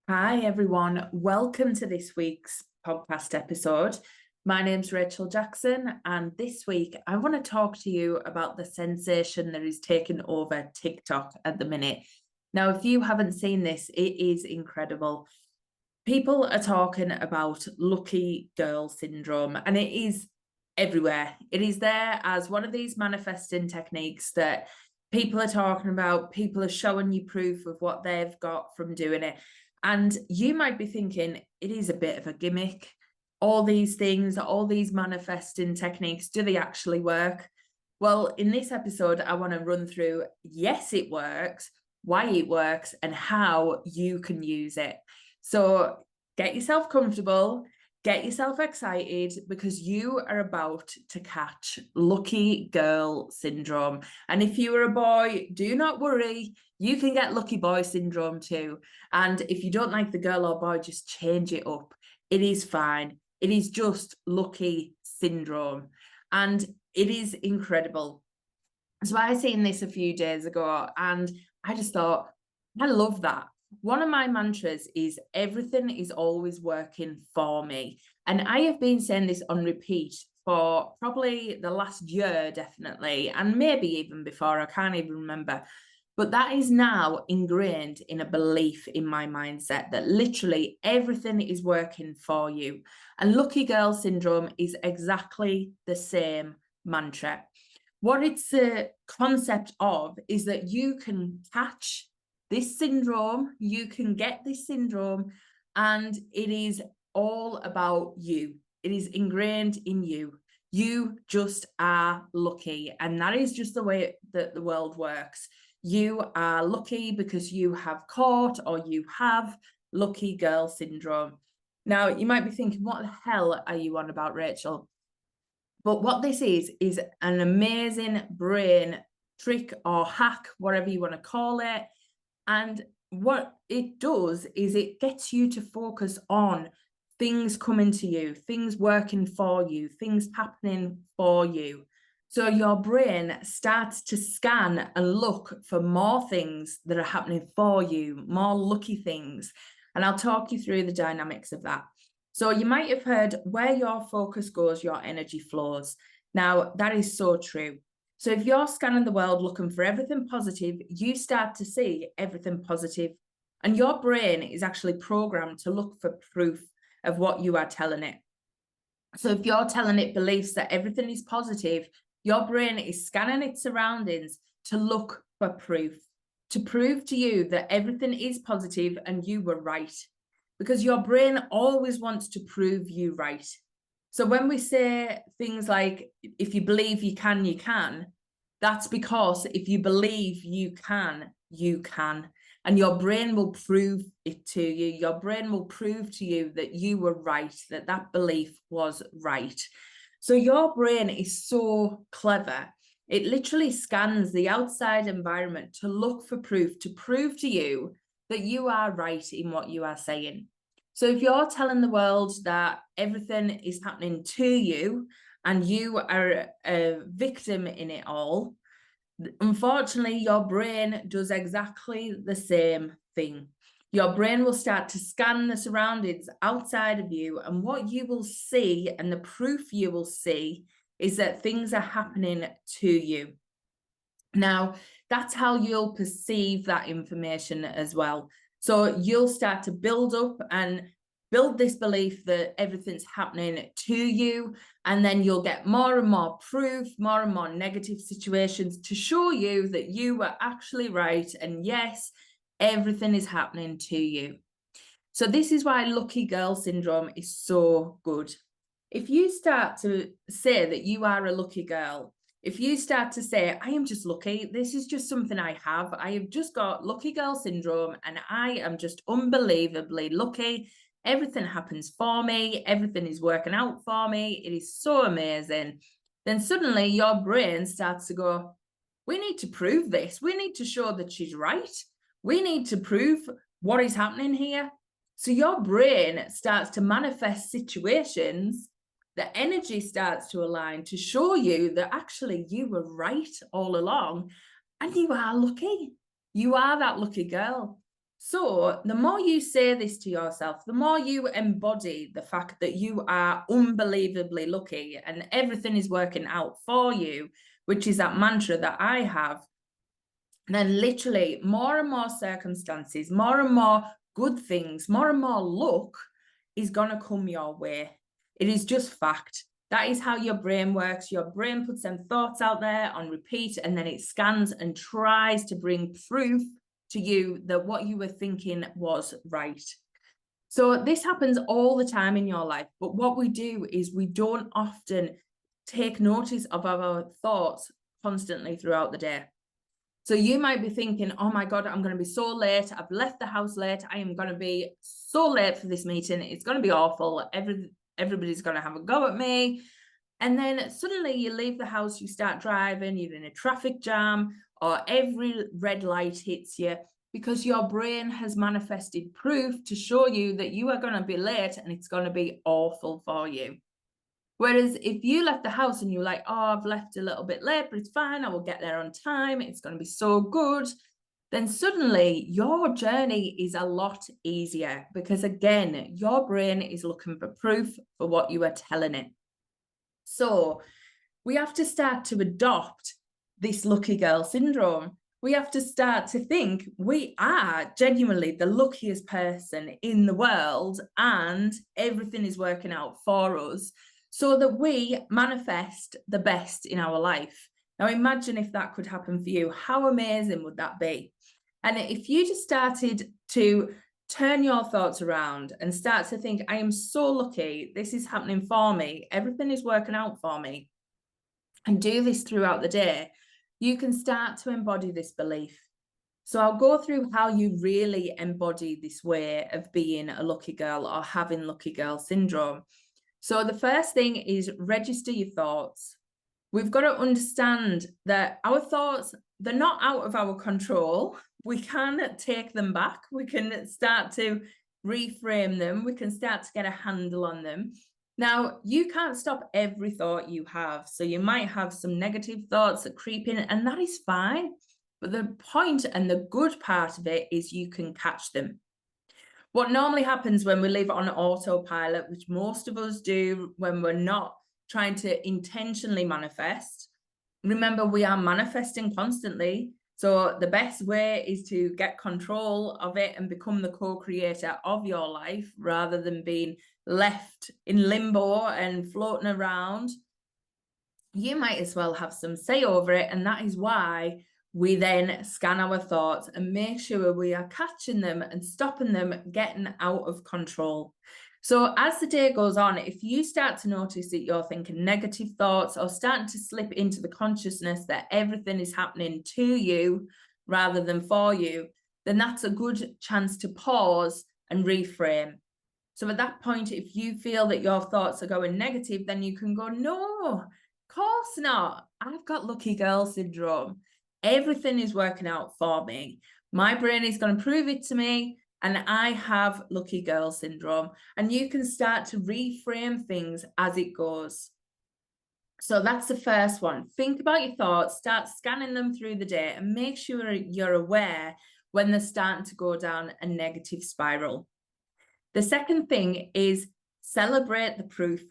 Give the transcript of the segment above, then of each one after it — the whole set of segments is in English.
Hi, everyone. Welcome to this week's podcast episode. My name's Rachel Jackson, and this week I want to talk to you about the sensation that is taking over TikTok at the minute. Now, if you haven't seen this, it is incredible. People are talking about lucky girl syndrome, and it is everywhere. It is there as one of these manifesting techniques that people are talking about. People are showing you proof of what they've got from doing it. And you might be thinking it is a bit of a gimmick. All these things, all these manifesting techniques, do they actually work? Well, in this episode, I want to run through, yes, it works, why it works, and how you can use it. So get yourself comfortable, get yourself excited, because you are about to catch lucky girl syndrome. And if you are a boy, do not worry. You can get lucky boy syndrome too. And if you don't like the girl or boy, just change it up. It is fine. It is just lucky syndrome. And it is incredible. So I seen this a few days ago and I just thought, I love that. One of my mantras is everything is always working for me. And I have been saying this on repeat for probably the last year, definitely, and maybe even before. I can't even remember. But that is now ingrained in a belief in my mindset that literally everything is working for you. And lucky girl syndrome is exactly the same mantra. What it's a concept of is that you can catch this syndrome, you can get this syndrome, and it is all about you. It is ingrained in you. You just are lucky. And that is just the way that the world works. You are lucky because you have caught or you have lucky girl syndrome. Now, you might be thinking, what the hell are you on about, Rachel? But what this is an amazing brain trick or hack, whatever you want to call it. And what it does is it gets you to focus on things coming to you, things working for you, things happening for you. So your brain starts to scan and look for more things that are happening for you, more lucky things. And I'll talk you through the dynamics of that. So you might have heard where your focus goes, your energy flows. Now, that is so true. So if you're scanning the world looking for everything positive, you start to see everything positive. And your brain is actually programmed to look for proof of what you are telling it. So if you're telling it beliefs that everything is positive, your brain is scanning its surroundings to look for proof, to prove to you that everything is positive and you were right. Because your brain always wants to prove you right. So when we say things like, if you believe you can, that's because if you believe you can, you can. And your brain will prove it to you. Your brain will prove to you that you were right, that that belief was right. So your brain is so clever. It literally scans the outside environment to look for proof, to prove to you that you are right in what you are saying. So if you're telling the world that everything is happening to you and you are a victim in it all, unfortunately, your brain does exactly the same thing. Your brain will start to scan the surroundings outside of you, and what you will see and the proof you will see is that things are happening to you. Now, that's how you'll perceive that information as well. So you'll start to build up and build this belief that everything's happening to you, and then you'll get more and more proof, more and more negative situations to show you that you were actually right, and yes, everything is happening to you. So this is why lucky girl syndrome is so good. If you start to say that you are a lucky girl, if you start to say, I am just lucky, this is just something I have just got lucky girl syndrome and I am just unbelievably lucky. Everything happens for me. Everything is working out for me. It is so amazing. Then suddenly your brain starts to go, we need to prove this. We need to show that she's right. We need to prove what is happening here. So your brain starts to manifest situations, the energy starts to align to show you that actually you were right all along and you are lucky. You are that lucky girl. So the more you say this to yourself, the more you embody the fact that you are unbelievably lucky and everything is working out for you, which is that mantra that I have, then literally more and more circumstances, more and more good things, more and more luck is going to come your way. It is just fact. That is how your brain works. Your brain puts them thoughts out there on repeat, and then it scans and tries to bring proof to you that what you were thinking was right. So this happens all the time in your life. But what we do is we don't often take notice of our thoughts constantly throughout the day. So you might be thinking, oh my God, I'm going to be so late. I've left the house late. I am going to be so late for this meeting. It's going to be awful. Everybody's going to have a go at me. And then suddenly you leave the house, you start driving, you're in a traffic jam, or every red light hits you because your brain has manifested proof to show you that you are going to be late and it's going to be awful for you. Whereas if you left the house and you're like, oh, I've left a little bit late, but it's fine, I will get there on time, it's going to be so good, then suddenly your journey is a lot easier because, again, your brain is looking for proof for what you are telling it. So we have to start to adopt this lucky girl syndrome. We have to start to think we are genuinely the luckiest person in the world and everything is working out for us, so that we manifest the best in our life. Now, imagine if that could happen for you. How amazing would that be? And if you just started to turn your thoughts around and start to think, I am so lucky, this is happening for me, everything is working out for me, and do this throughout the day, you can start to embody this belief. So I'll go through how you really embody this way of being a lucky girl or having lucky girl syndrome. So the first thing is register your thoughts. We've got to understand that our thoughts, they're not out of our control. We can take them back. We can start to reframe them. We can start to get a handle on them. Now, you can't stop every thought you have. So you might have some negative thoughts that creep in, and that is fine. But the point and the good part of it is you can catch them. What normally happens when we live on autopilot, which most of us do when we're not trying to intentionally manifest, remember, we are manifesting constantly. So the best way is to get control of it and become the co-creator of your life rather than being left in limbo and floating around. You might as well have some say over it. And that is why we then scan our thoughts and make sure we are catching them and stopping them getting out of control. So as the day goes on, if you start to notice that you're thinking negative thoughts or starting to slip into the consciousness that everything is happening to you rather than for you, then that's a good chance to pause and reframe. So at that point, if you feel that your thoughts are going negative, then you can go, no, of course not. I've got lucky girl syndrome. Everything is working out for me. My brain is going to prove it to me, and I have lucky girl syndrome. And you can start to reframe things as it goes. So that's the first one. Think about your thoughts, start scanning them through the day, and make sure you're aware when they're starting to go down a negative spiral. The second thing is celebrate the proof.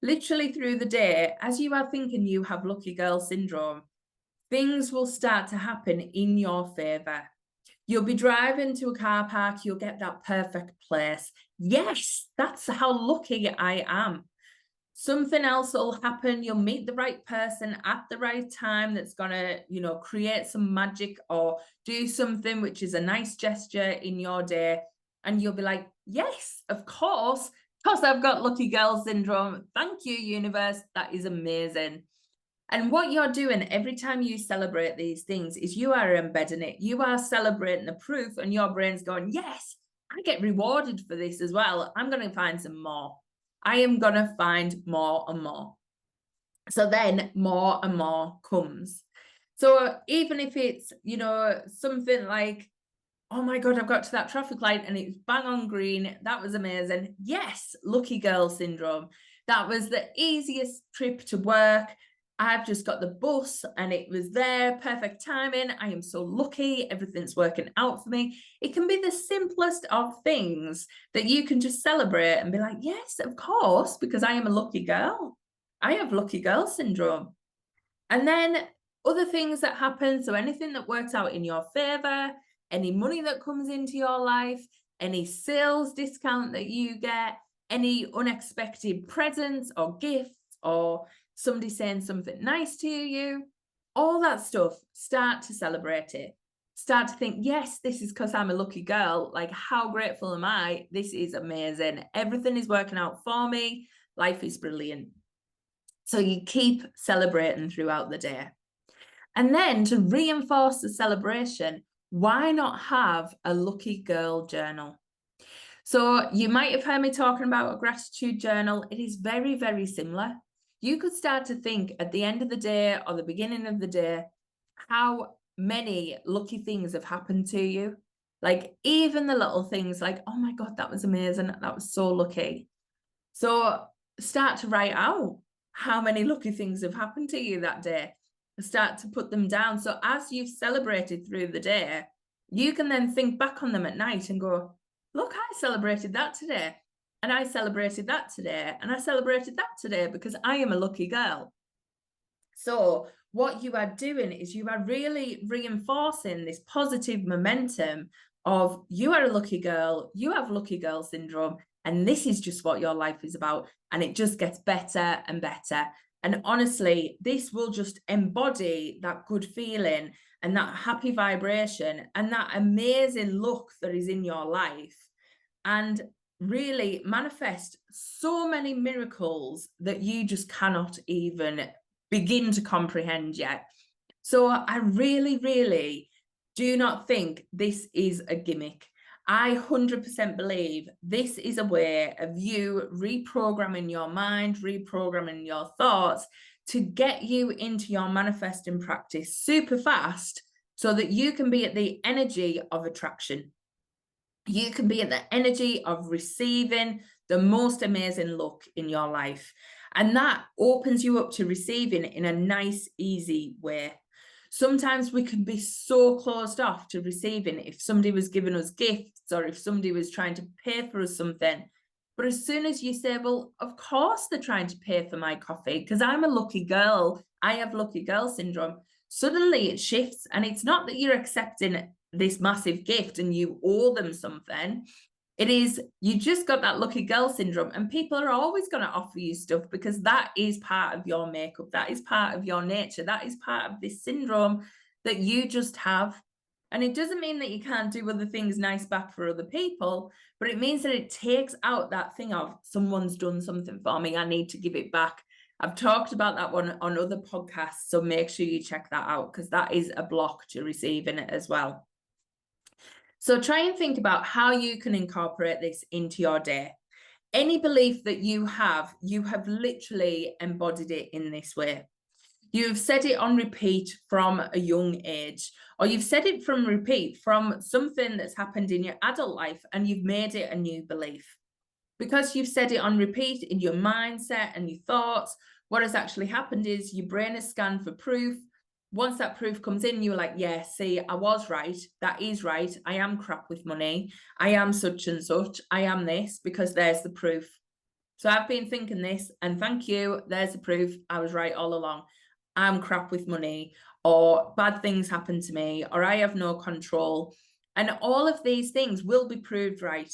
Literally through the day, as you are thinking you have lucky girl syndrome, things will start to happen in your favor. You'll be driving to a car park, you'll get that perfect place. Yes, that's how lucky I am. Something else will happen. You'll meet the right person at the right time that's going to, create some magic or do something which is a nice gesture in your day. And you'll be like, yes, of course, because I've got lucky girl syndrome. Thank you, universe. That is amazing. And what you're doing every time you celebrate these things is you are embedding it. You are celebrating the proof, and your brain's going, yes, I get rewarded for this as well. I'm going to find some more. I am going to find more and more. So then more and more comes. So even if it's, something like, oh my God, I've got to that traffic light and it's bang on green. That was amazing. Yes, lucky girl syndrome. That was the easiest trip to work. I've just got the bus and it was there, perfect timing. I am so lucky. Everything's working out for me. It can be the simplest of things that you can just celebrate and be like, yes, of course, because I am a lucky girl. I have lucky girl syndrome. And then other things that happen. So anything that works out in your favor, any money that comes into your life, any sales discount that you get, any unexpected presents or gifts, or somebody saying something nice to you, all that stuff, start to celebrate it. Start to think, yes, this is because I'm a lucky girl. Like, how grateful am I? This is amazing. Everything is working out for me. Life is brilliant. So you keep celebrating throughout the day. And then to reinforce the celebration, why not have a lucky girl journal? So you might have heard me talking about a gratitude journal. It is very, very similar. You could start to think at the end of the day or the beginning of the day, how many lucky things have happened to you. Like even the little things like, oh my God, that was amazing. That was so lucky. So start to write out how many lucky things have happened to you that day. Start to put them down. So as you've celebrated through the day, you can then think back on them at night and go, look, I celebrated that today. And I celebrated that today. And I celebrated that today because I am a lucky girl. So what you are doing is you are really reinforcing this positive momentum of you are a lucky girl, you have lucky girl syndrome, and this is just what your life is about. And it just gets better and better. And honestly, this will just embody that good feeling and that happy vibration and that amazing look that is in your life. And really manifest so many miracles that you just cannot even begin to comprehend yet. So I really, really do not think this is a gimmick. I 100% believe this is a way of you reprogramming your mind, reprogramming your thoughts to get you into your manifesting practice super fast so that you can be at the energy of attraction. You can be at the energy of receiving the most amazing luck in your life. And that opens you up to receiving in a nice, easy way. Sometimes we can be so closed off to receiving if somebody was giving us gifts or if somebody was trying to pay for us something. But as soon as you say, well, of course they're trying to pay for my coffee because I'm a lucky girl, I have lucky girl syndrome, suddenly it shifts. And it's not that you're accepting this massive gift and you owe them something. It is, you just got that lucky girl syndrome, and people are always going to offer you stuff because that is part of your makeup. That is part of your nature. That is part of this syndrome that you just have. And it doesn't mean that you can't do other things nice back for other people, but it means that it takes out that thing of someone's done something for me, I need to give it back. I've talked about that one on other podcasts, so make sure you check that out because that is a block to receiving it as well. So try and think about how you can incorporate this into your day. Any belief that you have literally embodied it in this way. You've said it on repeat from a young age, or you've said it from repeat from something that's happened in your adult life and you've made it a new belief. Because you've said it on repeat in your mindset and your thoughts, what has actually happened is your brain has scanned for proof. Once that proof comes in, you're like, yeah, see, I was right. That is right. I am crap with money. I am such and such. I am this because there's the proof. So I've been thinking this and thank you. There's the proof. I was right all along. I'm crap with money, or bad things happen to me, or I have no control. And all of these things will be proved right.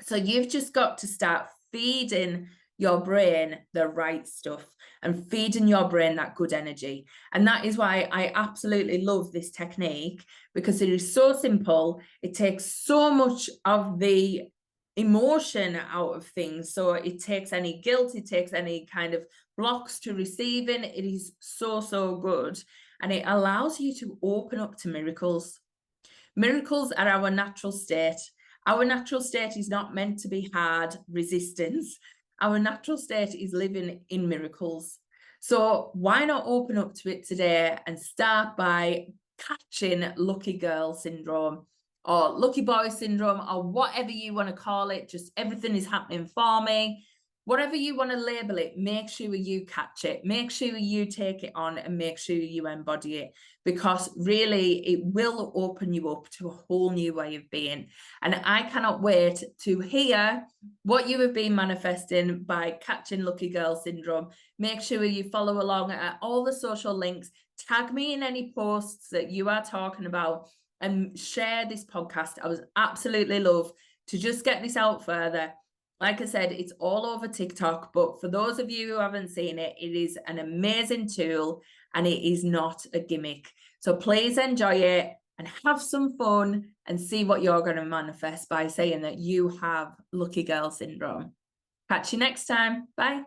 So you've just got to start feeding your brain the right stuff and feeding your brain that good energy. And that is why I absolutely love this technique, because it is so simple. It takes so much of the emotion out of things. So it takes any guilt, it takes any kind of blocks to receiving. It is so, so good. And it allows you to open up to miracles. Miracles are our natural state. Our natural state is not meant to be hard resistance. Our natural state is living in miracles. So why not open up to it today and start by catching lucky girl syndrome or lucky boy syndrome or whatever you want to call it. Just everything is happening for me. whatever you want to label it, make sure you catch it, make sure you take it on, and make sure you embody it, because really it will open you up to a whole new way of being. And I cannot wait to hear what you have been manifesting by catching Lucky Girl Syndrome. Make sure you follow along at all the social links, tag me in any posts that you are talking about, and share this podcast. I would absolutely love to just get this out further. Like I said, it's all over TikTok, but for those of you who haven't seen it, it is an amazing tool and it is not a gimmick. So please enjoy it and have some fun and see what you're going to manifest by saying that you have Lucky Girl Syndrome. Catch you next time. Bye.